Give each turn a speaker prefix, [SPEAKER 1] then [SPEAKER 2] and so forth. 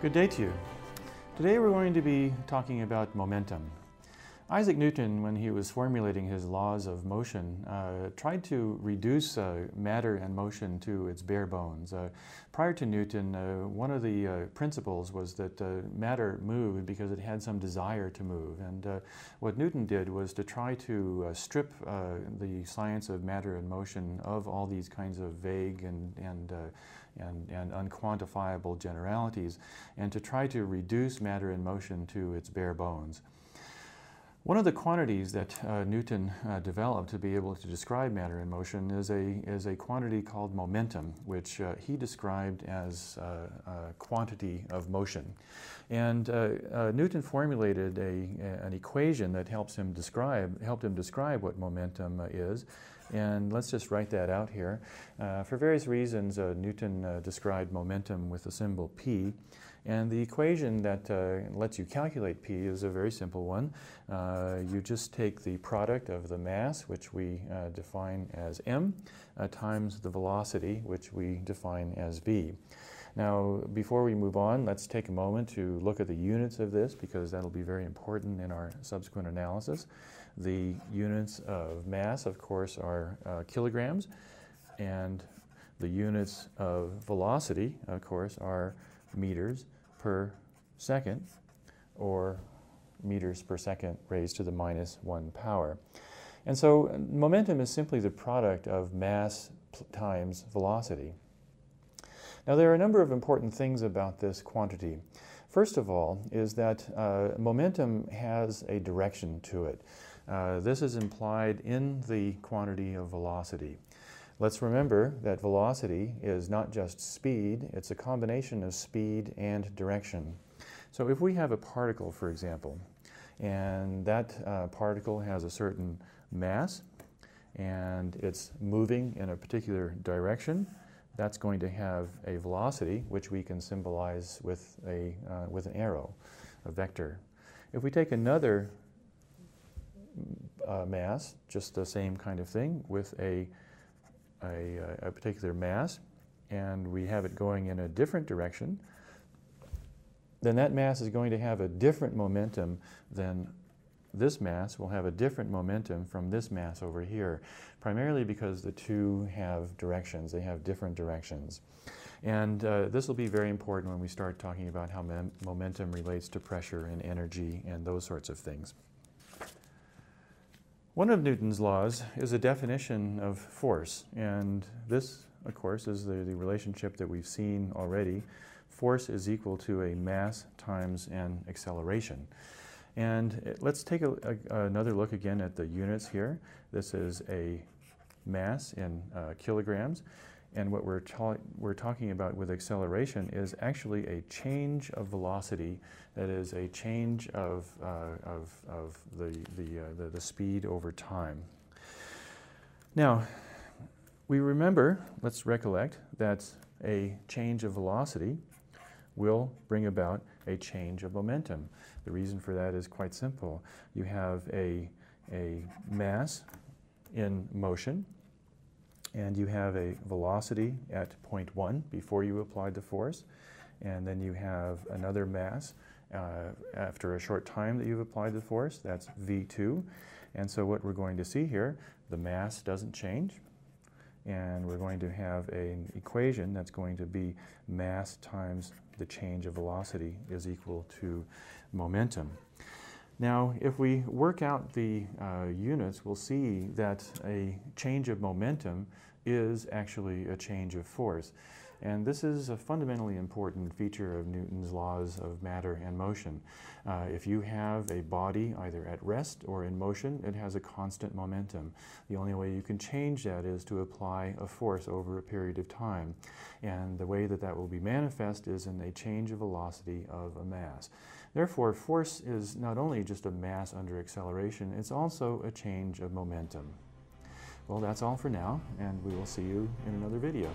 [SPEAKER 1] Good day to you. Today we're going to be talking about momentum. Isaac Newton, when he was formulating his laws of motion, tried to reduce matter and motion to its bare bones. Prior to Newton, one of the principles was that matter moved because it had some desire to move. And what Newton did was to try to strip the science of matter and motion of all these kinds of vague and unquantifiable generalities, and to try to reduce matter and motion to its bare bones. One of the quantities that Newton developed to be able to describe matter and motion is a quantity called momentum, which he described as a quantity of motion. And Newton formulated an equation that helped him describe what momentum is. And let's just write that out here. For various reasons, Newton described momentum with the symbol P. And the equation that lets you calculate P is a very simple one. You just take the product of the mass, which we define as m, times the velocity, which we define as v. Now, before we move on, let's take a moment to look at the units of this, because that'll be very important in our subsequent analysis. The units of mass, of course, are kilograms, and the units of velocity, of course, are meters per second, or meters per second raised to the -1 power. And so momentum is simply the product of mass times velocity. Now, there are a number of important things about this quantity. First of all is that momentum has a direction to it. This is implied in the quantity of velocity. Let's remember that velocity is not just speed, it's a combination of speed and direction. So if we have a particle, for example, and that particle has a certain mass, and it's moving in a particular direction, that's going to have a velocity, which we can symbolize with an arrow, a vector. If we take another mass, just the same kind of thing, with a particular mass, and we have it going in a different direction, then that mass is going to have a different momentum than this mass will have a different momentum from this mass over here, primarily because the two have directions. They have different directions. And this will be very important when we start talking about how momentum relates to pressure and energy and those sorts of things. One of Newton's laws is a definition of force, and this, of course, is the relationship that we've seen already. Force is equal to a mass times an acceleration. And let's take another look again at the units here. This is a mass in kilograms, and what we're talking about with acceleration is actually a change of velocity. That is a change of the speed over time. Now, we remember, let's recollect, that a change of velocity will bring about a change of momentum. The reason for that is quite simple. You have a mass in motion, and you have a velocity at point 1 before you applied the force, and then you have another mass after a short time that you've applied the force. That's v2. And so what we're going to see here, the mass doesn't change, and we're going to have an equation that's going to be mass times the change of velocity is equal to momentum. Now, if we work out the units, we'll see that a change of momentum is actually a change of force. And this is a fundamentally important feature of Newton's laws of matter and motion. If you have a body either at rest or in motion, it has a constant momentum. The only way you can change that is to apply a force over a period of time. And the way that that will be manifest is in a change of velocity of a mass. Therefore, force is not only just a mass under acceleration, it's also a change of momentum. Well, that's all for now, and we will see you in another video.